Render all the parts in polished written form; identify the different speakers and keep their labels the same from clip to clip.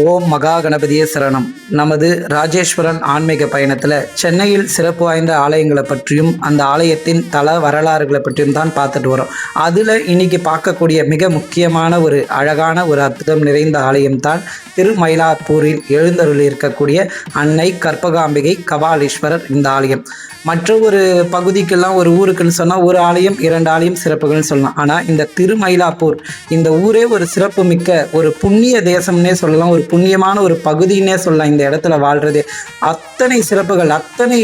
Speaker 1: ஓம் மகா கணபதியே சரணம். நமது ராஜேஸ்வரன் ஆன்மீக பயணத்தில் சென்னையில் சிறப்பு வாய்ந்த ஆலயங்களை பற்றியும் அந்த ஆலயத்தின் தல வரலாறுகளை பற்றியும் தான் பார்த்துட்டு வரோம். அதில் இன்னைக்கு பார்க்கக்கூடிய மிக முக்கியமான ஒரு அழகான ஒரு அற்புதம் நிறைந்த ஆலயம்தான் திருமயிலாப்பூரில் எழுந்தருளி இருக்கக்கூடிய அன்னை கற்பகாம்பிகை கபாலீஸ்வரர் இந்த ஆலயம். மற்ற ஒரு பகுதிக்கெல்லாம் ஒரு ஊருக்குன்னு சொன்னால் ஒரு ஆலயம் 2 ஆலயம் சிறப்புகள்னு சொல்லலாம். ஆனால் இந்த திருமயிலாப்பூர் இந்த ஊரே ஒரு சிறப்பு மிக்க ஒரு புண்ணிய தேசம்னே சொல்லலாம், ஒரு புண்ணியமான ஒரு பகுதின்னே சொல்லலாம். இந்த இடத்துல வாழ்றது அத்தனை சிறப்புகள், அத்தனை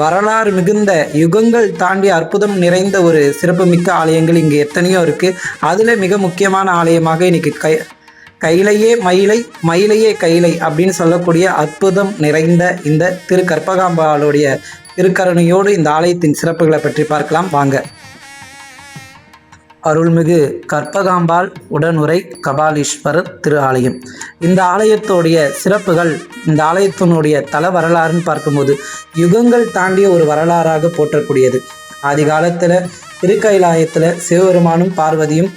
Speaker 1: வரலாறு மிகுந்த யுகங்கள் தாண்டி அற்புதம் நிறைந்த ஒரு சிறப்பு மிக்க ஆலயங்கள் இங்கே எத்தனையோ இருக்குது. அதில் மிக முக்கியமான ஆலயமாக இன்னைக்கு கையிலையே மயிலை மயிலையே கைலை அப்படின்னு சொல்லக்கூடிய அற்புதம் நிறைந்த இந்த திரு கற்பகாம்பாளுடைய திருக்கருணையோடு இந்த ஆலயத்தின் சிறப்புகளை பற்றி பார்க்கலாம் வாங்க. அருள்மிகு கற்பகாம்பாள் உடனுரை கபாலீஸ்வரர் திரு ஆலயம். இந்த ஆலயத்தோடைய சிறப்புகள், இந்த ஆலயத்தினுடைய தல வரலாறுன்னு பார்க்கும்போது யுகங்கள் தாண்டிய ஒரு வரலாறாக போற்றக்கூடியது. ஆதி காலத்தில் திருக்கைலாயத்தில் சிவபெருமானும் பார்வதியும்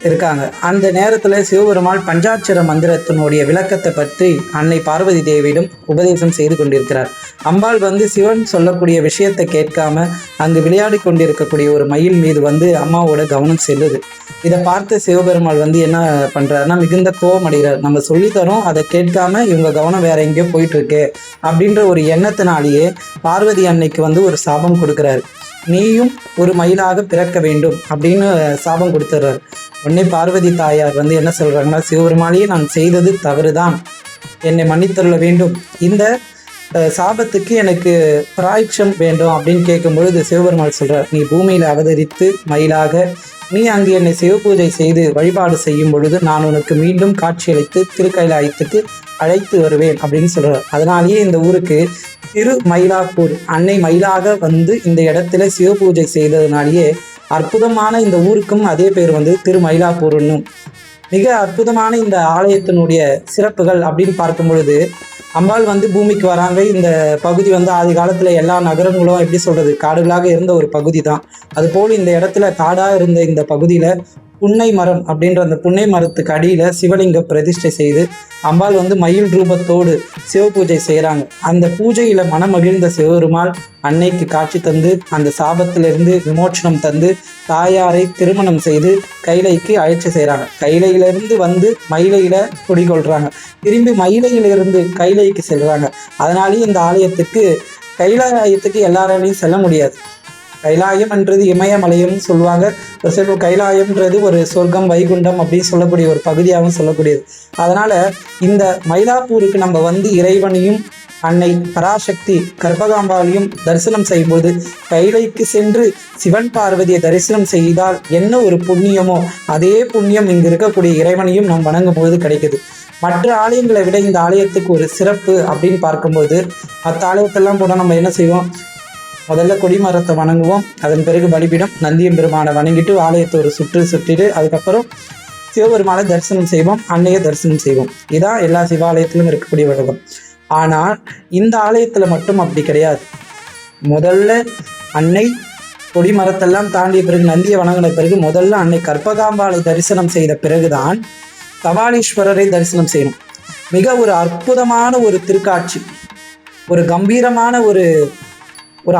Speaker 1: இருக்காங்க. அந்த நேரத்தில் சிவபெருமாள் பஞ்சாட்சர மந்திரத்தினுடைய விளக்கத்தை பற்றி அன்னை பார்வதி தேவியிடம் உபதேசம் செய்து கொண்டிருக்கிறார். அம்பாள் சிவன் சொல்லக்கூடிய விஷயத்தை கேட்காம அங்கு விளையாடி கொண்டிருக்கக்கூடிய ஒரு மயில் மீது அம்மாவோட கவனம் செல்லுது. இதை பார்த்து சிவபெருமாள் என்ன பண்ணுறாருன்னா மிகுந்த கோபம் அடைகிறார். நம்ம சொல்லித்தரோம், அதை கேட்காம இவங்க கவனம் வேற எங்கேயோ போயிட்டு இருக்கு அப்படின்ற ஒரு எண்ணத்தினாலேயே பார்வதி அன்னைக்கு ஒரு சாபம் கொடுக்குறாரு. நீயும் ஒரு மயிலாக பிறக்க வேண்டும் அப்படின்னு சாபம் கொடுத்துட்றாரு. உடனே பார்வதி தாயார் என்ன சொல்றாங்கன்னா, சிவபெருமாளையே நான் செய்தது தவறுதான், என்னை மன்னித்தருள வேண்டும், இந்த சாபத்துக்கு எனக்கு பிராய்ச்சம் வேண்டும் அப்படின்னு கேட்கும்பொழுது சிவபெருமாள் சொல்றார், நீ பூமியில அவதரித்து மயிலாக நீ அங்கு என்னை சிவபூஜை செய்து வழிபாடு செய்யும் பொழுது நான் உனக்கு மீண்டும் காட்சியளித்து திருக்கைலாயத்துக்கு அழைத்து வருவேன் அப்படின்னு சொல்றார். அதனாலேயே இந்த ஊருக்கு திருமயிலாப்பூர், அன்னை மயிலாக இந்த இடத்துல சிவபூஜை செய்ததுனாலேயே அற்புதமான இந்த ஊருக்கும் அதே பேர் திருமயிலாப்பூர்னு. மிக அற்புதமான இந்த ஆலயத்தினுடைய சிறப்புகள் அப்படின்னு பார்க்கும் பொழுது அம்பாள் பூமிக்கு வராங்க. இந்த பகுதி ஆதி காலத்தில் எல்லா நகரங்களும் எப்படி சொல்கிறது காடுகளாக இருந்த ஒரு பகுதி தான். அதுபோல் இந்த இடத்துல காடாக இருந்த இந்த பகுதியில் புன்னை மரம் அப்படின்ற அந்த புன்னை மரத்துக்கு அடியில் சிவலிங்க பிரதிஷ்டை செய்து அம்பாள் மயில் ரூபத்தோடு சிவபூஜை செய்கிறாங்க. அந்த பூஜையில் மனமகிழ்ந்த சிவபெருமாள் அன்னைக்கு காட்சி தந்து அந்த சாபத்திலிருந்து விமோச்சனம் தந்து தாயாரை திருமணம் செய்து கைலைக்கு அழைச்சி செய்கிறாங்க. கைலையிலிருந்து மயிலையில் குடிகொள்கிறாங்க. திரும்பி மயிலையிலிருந்து கைலைக்கு செல்கிறாங்க. அதனாலேயே இந்த ஆலயத்துக்கு கைலாயத்துக்கு எல்லாராலையும் செல்ல முடியாது. கைலாயம் என்றது இமயமலையம்னு சொல்லுவாங்க. ஒரு சில கைலாயம்ன்றது ஒரு சொர்க்கம் வைகுண்டம் அப்படின்னு சொல்லக்கூடிய ஒரு பகுதியாகவும் சொல்லக்கூடியது. அதனால இந்த மயிலாப்பூருக்கு நம்ம இறைவனையும் அன்னை பராசக்தி கற்பகாம்பாளையும் தரிசனம் செய்யும்போது கைலைக்கு சென்று சிவன் பார்வதியை தரிசனம் செய்தால் என்ன ஒரு புண்ணியமோ அதே புண்ணியம் இங்கு இருக்கக்கூடிய இறைவனையும் நாம் வணங்கும் பொழுது கிடைக்குது. மற்ற ஆலயங்களை விட இந்த ஆலயத்துக்கு ஒரு சிறப்பு அப்படின்னு பார்க்கும்போது மற்ற ஆலயத்தெல்லாம் போனால் நம்ம என்ன செய்வோம், முதல்ல கொடிமரத்தை வணங்குவோம், அதன் பிறகு பலிபீடம் நந்தியம் பெருமானை வணங்கிட்டு ஆலயத்தை ஒரு சுற்றிட்டு அதுக்கப்புறம் சிவபெருமானை தரிசனம் செய்வோம், அன்னையை தரிசனம் செய்வோம். இதான் எல்லா சிவாலயத்திலும் இருக்கக்கூடிய வழக்கம். ஆனால் இந்த ஆலயத்தில் மட்டும் அப்படி கிடையாது. முதல்ல அன்னை கொடிமரத்தெல்லாம் தாண்டிய பிறகு நந்தியை வணங்கின பிறகு முதல்ல அன்னை கற்பகாம்பாளை தரிசனம் செய்த பிறகுதான் கபாலீஸ்வரரை தரிசனம் செய்யணும். மிக ஒரு அற்புதமான ஒரு திருக்காட்சி, ஒரு கம்பீரமான ஒரு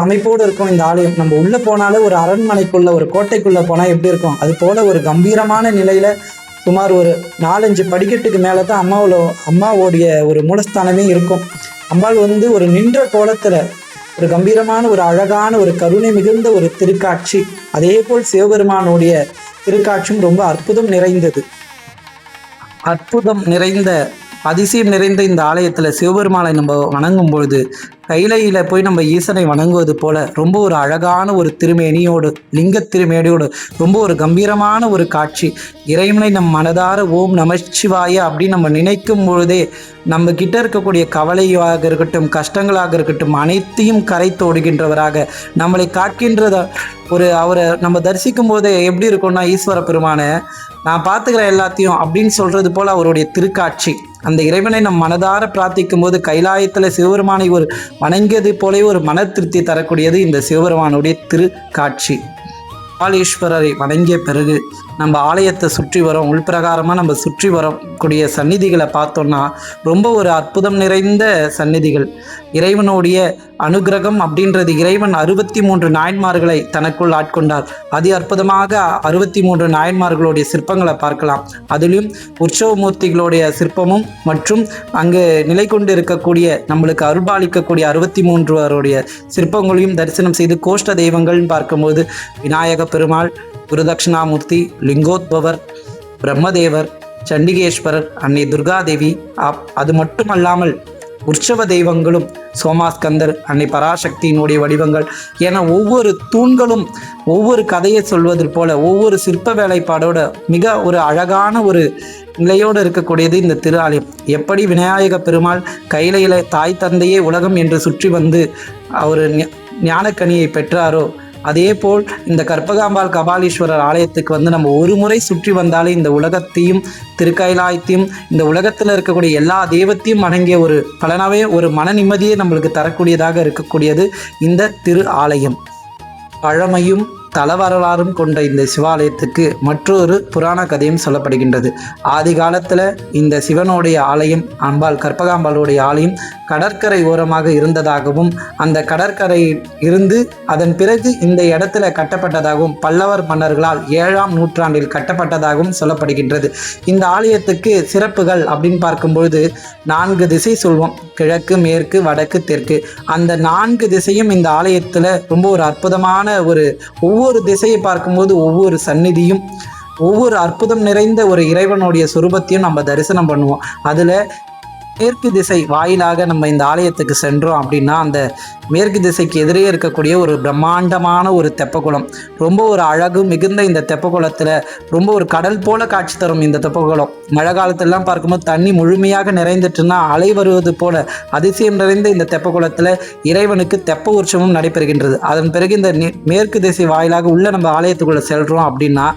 Speaker 1: அமைப்போடு இருக்கும் இந்த ஆலயம். நம்ம உள்ளே போனாலே ஒரு அரண்மனைக்குள்ள ஒரு கோட்டைக்குள்ளே போனால் எப்படி இருக்கும் அது போல் ஒரு கம்பீரமான நிலையில் சுமார் ஒரு 4-5 படிக்கட்டுக்கு மேலே தான் அம்மாவோடைய ஒரு மூலஸ்தானமே இருக்கும். அம்பாள் ஒரு நின்ற கோலத்தில் ஒரு கம்பீரமான ஒரு அழகான ஒரு கருணை மிகுந்த ஒரு திருக்காட்சி. அதே போல் சிவபெருமானுடைய திருக்காட்சியும் ரொம்ப அற்புதம் நிறைந்தது. அற்புதம் நிறைந்த அதிசயம் நிறைந்த இந்த ஆலயத்தில் சிவபெருமானை நம்ம வணங்கும் பொழுது கைலையில் போய் நம்ம ஈசனை வணங்குவது போல ரொம்ப ஒரு அழகான ஒரு திருமேனியோடு லிங்க திருமேனியோடு ரொம்ப ஒரு கம்பீரமான ஒரு காட்சி. இறைவனை நம் மனதார ஓம் நமச்சிவாய அப்படின்னு நம்ம நினைக்கும் பொழுதே நம்ம கிட்ட இருக்கக்கூடிய கவலையாக இருக்கட்டும் கஷ்டங்களாக இருக்கட்டும் அனைத்தையும் கரைத்தோடுகின்றவராக நம்மளை காக்கின்றத அவரை நம்ம தரிசிக்கும் போதே எப்படி இருக்கும்னா, ஈஸ்வர பெருமானை நான் பார்த்துக்கிறேன் எல்லாத்தையும் அப்படின்னு சொல்றது போல அவருடைய திருக்காட்சி. அந்த இறைவனை நம் மனதார பிரார்த்திக்கும் போது கைலாயத்தில் சிவபெருமானை வணங்கியது போலே ஒரு மன திருப்தி தரக்கூடியது இந்த சிவபெருமானுடைய திருக்காட்சி. கபாலீஸ்வரரை வணங்கிய பிறகு நம்ம ஆலயத்தை சுற்றி வரோம், உள்பிரகாரமாக நம்ம சுற்றி வரக்கூடிய சந்நிதிகளை பார்த்தோம்னா ரொம்ப ஒரு அற்புதம் நிறைந்த சந்நிதிகள். இறைவனுடைய அனுகிரகம் அப்படின்றது, இறைவன் 63 நாயன்மார்களை தனக்குள் ஆட்கொண்டார். அதி அற்புதமாக 63 நாயன்மார்களுடைய சிற்பங்களை பார்க்கலாம். அதிலும் உற்சவமூர்த்திகளுடைய சிற்பமும் மற்றும் அங்கு நிலை கொண்டு இருக்கக்கூடிய நம்மளுக்கு அருள்பாலிக்கக்கூடிய 63 சிற்பங்களையும் தரிசனம் செய்து கோஷ்ட தெய்வங்கள்னு பார்க்கும்போது விநாயக பெருமாள், குருதட்சிணாமூர்த்தி, லிங்கோத்பவர், பிரம்மதேவர், சண்டிகேஸ்வரர், அன்னை துர்காதேவி, அது மட்டுமல்லாமல் உற்சவ தெய்வங்களும் சோமாஸ்கந்தர், அன்னை பராசக்தியினுடைய வடிவங்கள் என ஒவ்வொரு தூண்களும் ஒவ்வொரு கதையை சொல்வதற்கு போல ஒவ்வொரு சிற்ப வேலைப்பாடோட மிக ஒரு அழகான ஒரு நிலையோடு இருக்கக்கூடியது இந்த திரு ஆலயம். எப்படி விநாயக பெருமாள் கையில தாய் தந்தையே உலகம் என்று சுற்றி வந்து அவர் ஞானக்கனியை பெற்றாரோ, அதே போல் இந்த கற்பகாம்பாள் கபாலீஸ்வரர் ஆலயத்துக்கு வந்து நம்ம ஒரு முறை சுற்றி வந்தாலே இந்த உலகத்தையும் திருக்கைலாயத்தையும் இந்த உலகத்தில் இருக்கக்கூடிய எல்லா தெய்வத்தையும் அடங்கிய ஒரு பலனாவே ஒரு மன நிம்மதியை நம்மளுக்கு தரக்கூடியதாக இருக்கக்கூடியது இந்த திரு ஆலயம். பழமையும் தல வரலாறும் கொண்ட இந்த சிவாலயத்துக்கு மற்றொரு புராண கதையும் சொல்லப்படுகின்றது. ஆதி காலத்தில் இந்த சிவனுடைய ஆலயம், அம்பாள் கற்பகாம்பாளுடைய ஆலயம் கடற்கரை ஓரமாக இருந்ததாகவும், அந்த கடற்கரை இருந்து அதன் பிறகு இந்த இடத்துல கட்டப்பட்டதாகவும், பல்லவர் மன்னர்களால் 7ஆம் நூற்றாண்டில் கட்டப்பட்டதாகவும் சொல்லப்படுகின்றது. இந்த ஆலயத்துக்கு சிறப்புகள் அப்படின்னு பார்க்கும்பொழுது 4 திசை சொல்வோம், கிழக்கு, மேற்கு, வடக்கு, தெற்கு. அந்த 4 திசையும் இந்த ஆலயத்தில் ரொம்ப ஒரு அற்புதமான ஒவ்வொரு திசையை பார்க்கும்போது ஒவ்வொரு சந்நிதியும் ஒவ்வொரு அற்புதம் நிறைந்த ஒரு இறைவனுடைய சொரூபத்தையும் நம்ம தரிசனம் பண்ணுவோம். அதில் மேற்கு திசை வாயிலாக நம்ம இந்த ஆலயத்துக்கு சென்றோம் அப்படின்னா அந்த மேற்கு திசைக்கு எதிரே இருக்கக்கூடிய ஒரு பிரம்மாண்டமான ஒரு தெப்பக்குளம், ரொம்ப ஒரு அழகு மிகுந்த இந்த தெப்பக்குளத்தில் ரொம்ப ஒரு கடல் போல காட்சி தரும் இந்த தெப்பக்குளம். மழை காலத்திலலாம் பார்க்கும்போது தண்ணி முழுமையாக நிறைந்துட்டுன்னா அலை வருவது போல அதிசயம் நிறைந்த இந்த தெப்பக்குளத்தில் இறைவனுக்கு தெப்ப உற்சவம் நடைபெறுகின்றது. அதன் பிறகு இந்த மேற்கு திசை வாயிலாக உள்ள நம்ம ஆலயத்துக்குள்ளே செல்றோம் அப்படின்னா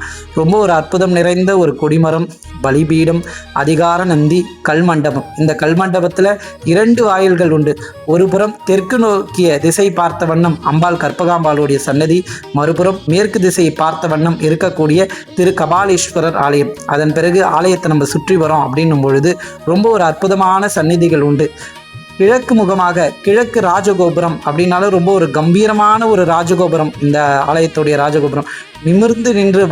Speaker 1: ரொம்ப ஒரு அற்புதம் நிறைந்த ஒரு கொடிமரம், பலிபீடம், அதிகார நந்தி, கல்மண்டபம். இந்த கல்மண்டபத்தில் 2 வாயில்கள் உண்டு. ஒரு புறம் தெற்கு நோக்கிய திசை பார்த்த வண்ணம் அம்பாள் கற்பகாம்பாளுடைய சன்னதி, மறுபுறம் மேற்கு திசையை பார்த்த வண்ணம் இருக்கக்கூடிய திரு கபாலீஸ்வரர் ஆலயம். அதன் பிறகு ஆலயத்தை நம்ம சுற்றி வரோம் அப்படின்னும் பொழுது ரொம்ப ஒரு அற்புதமான சந்நிதிகள் உண்டு. கிழக்கு முகமாக கிழக்கு ராஜகோபுரம் அப்படின்னாலும் ரொம்ப ஒரு கம்பீரமான ஒரு ராஜகோபுரம். இந்த ஆலயத்துடைய ராஜகோபுரம் நிமிர்ந்து நின்று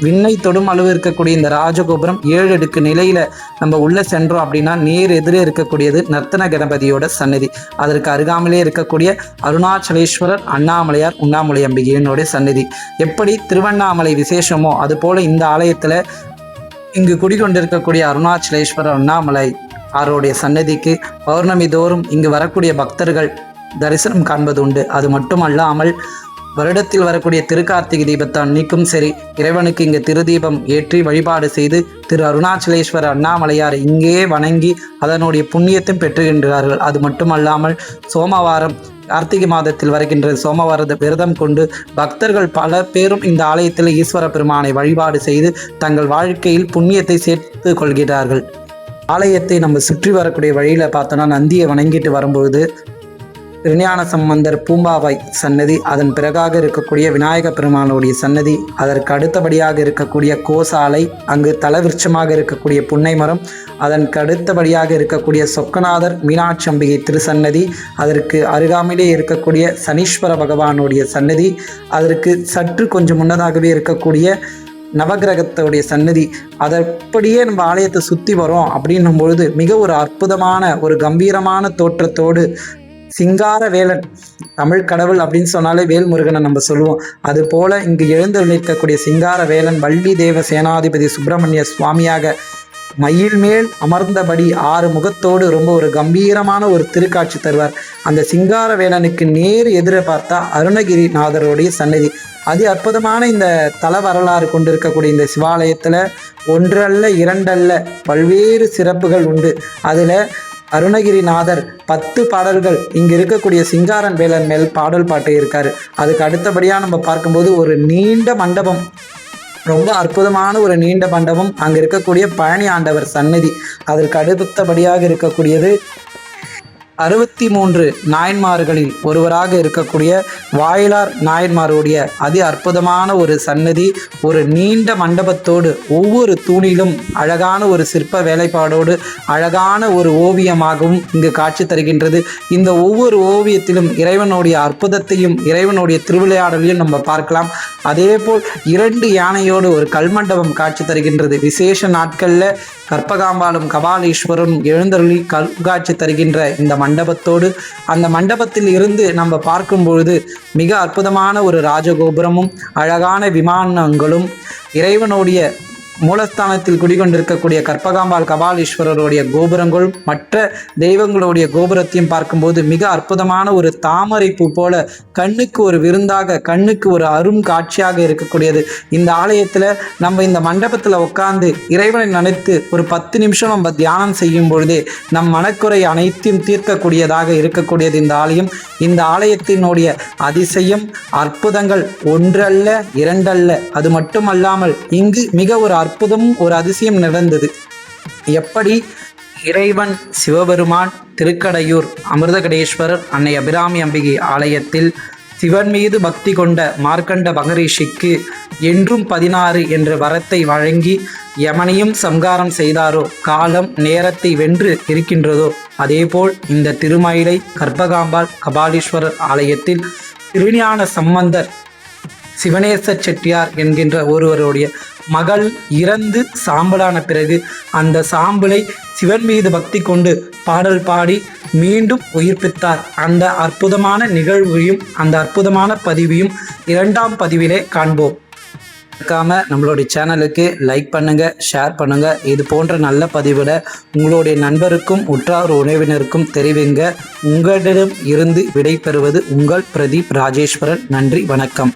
Speaker 1: விண்ணை தொடும் அளவு இருக்கக்கூடிய இந்த ராஜகோபுரம் 7 அடுக்கு நிலையில நம்ம உள்ள சென்றோம் அப்படின்னா நேர் எதிரே இருக்கக்கூடியது நர்த்தன கணபதியோட சன்னதி. அதற்கு அருகாமலே இருக்கக்கூடிய அருணாச்சலேஸ்வரர், அண்ணாமலையார், உண்ணாமலை அம்பிகையினுடைய சன்னதி. எப்படி திருவண்ணாமலை விசேஷமோ அது போல இந்த ஆலயத்துல இங்கு குடிகொண்டிருக்கக்கூடிய அருணாச்சலேஸ்வரர், அண்ணாமலை அவருடைய சன்னதிக்கு பௌர்ணமி தோறும் இங்கு வரக்கூடிய பக்தர்கள் தரிசனம் காண்பது உண்டு. அது மட்டுமல்லாமல் வருடத்தில் வரக்கூடிய திருக்கார்த்திகை தீபத்தை அன்னைக்கும் சரி இறைவனுக்கு இங்கு திருதீபம் ஏற்றி வழிபாடு செய்து திரு அருணாச்சலேஸ்வரர் அண்ணாமலையார் இங்கே வணங்கி அதனுடைய புண்ணியத்தையும் பெற்றுகின்றார்கள். அது மட்டுமல்லாமல் சோமவாரம் கார்த்திகை மாதத்தில் வருகின்ற சோமவாரத்தை விரதம் கொண்டு பக்தர்கள் பல பேரும் இந்த ஆலயத்தில் ஈஸ்வர பெருமானை வழிபாடு செய்து தங்கள் வாழ்க்கையில் புண்ணியத்தை சேர்த்து கொள்கிறார்கள். ஆலயத்தை நம்ம சுற்றி வரக்கூடிய வழியில் பார்த்தோன்னா நந்தியை வணங்கிட்டு வரும்பொழுது திருஞான சம்பந்தர் பூம்பாவாய் சன்னதி, அதன் பிறகாக இருக்கக்கூடிய விநாயக பெருமானுடைய சன்னதி, அதற்கு அடுத்தபடியாக இருக்கக்கூடிய கோசாலை, அங்கு தலவிருட்சமாக இருக்கக்கூடிய புன்னை மரம், அதற்கு அடுத்தபடியாக இருக்கக்கூடிய சொக்கநாதர் மீனாட்சி அம்பிகை திருசன்னதி, அதற்கு அருகாமையிலே இருக்கக்கூடிய சனீஸ்வர பகவானுடைய சன்னதி, அதற்கு சற்று கொஞ்சம் முன்னதாகவே இருக்கக்கூடிய நவகிரகத்தோடைய சன்னதி. அதற்படியே நம்ம ஆலயத்தை சுற்றி வரோம் அப்படின்னும் பொழுது மிக ஒரு அற்புதமான ஒரு கம்பீரமான தோற்றத்தோடு சிங்கார வேலன், தமிழ் கடவுள் அப்படின்னு சொன்னாலே வேல்முருகனை நம்ம சொல்லுவோம். அது போல இங்கு எழுந்து நிற்கக்கூடிய சிங்கார வேலன் வள்ளி தேவ சேனாதிபதி சுப்பிரமணிய சுவாமியாக மயில் மேல் அமர்ந்தபடி 6 முகத்தோடு ரொம்ப ஒரு கம்பீரமான ஒரு திருக்காட்சி தருவார். அந்த சிங்கார வேலனுக்கு நேர் எதிர பார்த்தா அருணகிரிநாதருடைய சன்னதி. அதி அற்புதமான இந்த தல வரலாறு கொண்டிருக்கக்கூடிய இந்த சிவாலயத்தில் 1 அல்ல 2 அல்ல பல்வேறு சிறப்புகள் உண்டு. அதில் அருணகிரிநாதர் 10 பாடல்கள் இங்கு இருக்கக்கூடிய சிங்காரன் வேலன் மேல் பாடல் பாட்டு இருக்காரு. அதுக்கு அடுத்தபடியாக நம்ம பார்க்கும்போது ஒரு நீண்ட மண்டபம், ரொம்ப அற்புதமான ஒரு நீண்ட மண்டபம், அங்கே இருக்கக்கூடிய பழனி ஆண்டவர் சன்னதி. அதற்கு அடுத்தபடியாக இருக்கக்கூடியது 63 நாயன்மார்களில் ஒருவராக இருக்கக்கூடிய வாயிலார் நாயன்மாருடைய அதி அற்புதமான ஒரு சன்னதி, ஒரு நீண்ட மண்டபத்தோடு ஒவ்வொரு தூணிலும் அழகான ஒரு சிற்ப வேலைப்பாடோடு அழகான ஒரு ஓவியமாகவும் இங்கு காட்சி தருகின்றது. இந்த ஒவ்வொரு ஓவியத்திலும் இறைவனுடைய அற்புதத்தையும் இறைவனுடைய திருவிளையாடலையும் நம்ம பார்க்கலாம். அதேபோல் 2 யானையோடு ஒரு கல்மண்டபம் காட்சி தருகின்றது. விசேஷ நாட்களில் கற்பகாம்பாலும் கபாலீஸ்வரரும் எழுந்தருளி காட்சி தருகின்ற இந்த மண்டபத்தோடு அந்த மண்டபத்தில் இருந்து நம்ம பார்க்கும் பொழுது மிக அற்புதமான ஒரு ராஜகோபுரமும் அழகான விமானங்களும் இறைவனுடைய மூலஸ்தானத்தில் குடிகொண்டிருக்கக்கூடிய கற்பகாம்பாள் கபாலீஸ்வரருடைய கோபுரங்களும் மற்ற தெய்வங்களுடைய கோபுரத்தையும் பார்க்கும்போது மிக அற்புதமான ஒரு தாமரை பூ போல கண்ணுக்கு ஒரு விருந்தாக, கண்ணுக்கு ஒரு அரும் காட்சியாக இருக்கக்கூடியது. இந்த ஆலயத்தில் நம்ம இந்த மண்டபத்தில் உட்கார்ந்து இறைவனை நினைத்து ஒரு 10 நிமிஷம் நம்ம தியானம் செய்யும் பொழுதே நம் மனக்குறை அனைத்தையும் தீர்க்கக்கூடியதாக இருக்கக்கூடியது இந்த ஆலயம். இந்த ஆலயத்தினுடைய அதிசயம் அற்புதங்கள் ஒன்றல்ல இரண்டல்ல. அது மட்டுமல்லாமல் இங்கு மிக ஒரு அற்புதம் ஒரு அதிசயம் நடந்தது. எப்படி இறைவன் சிவபெருமான் திருக்கடையூர் அமிர்தகடேஸ்வரர் அன்னை அபிராமி அம்பிகை ஆலயத்தில் சிவன் மீது பக்தி கொண்ட மார்க்கண்ட மகரிஷிக்கு என்றும் 16 என்ற வரத்தை வழங்கி யமனையும் சம்காரம் செய்தாரோ, காலம் நேரத்தை வென்று இருக்கின்றதோ, அதேபோல் இந்த திருமயிலை கற்பகாம்பாள் கபாலீஸ்வரர் ஆலயத்தில் திருஞான சம்பந்தர் சிவனேச செட்டியார் என்கின்ற ஒருவருடைய மகள் இறந்து சாம்பலான பிறகு அந்த சாம்பலை சிவன் மீது பக்தி கொண்டு பாடல் பாடி மீண்டும் உயிர்ப்பித்தார். அந்த அற்புதமான நிகழ்வையும் அந்த அற்புதமான பதிவையும் 2ஆம் பதிவிலே காண்போம். மறக்காம நம்மளுடைய சேனலுக்கு லைக் பண்ணுங்க, ஷேர் பண்ணுங்க. இது போன்ற நல்ல பதிவுகளை உங்களுடைய நண்பருக்கும் உற்றார் உறவினருக்கும் தெரிவிங்க. உங்களிடம் இருந்து விடை பெறுவது உங்கள் பிரதீப் ராஜேஸ்வரன். நன்றி, வணக்கம்.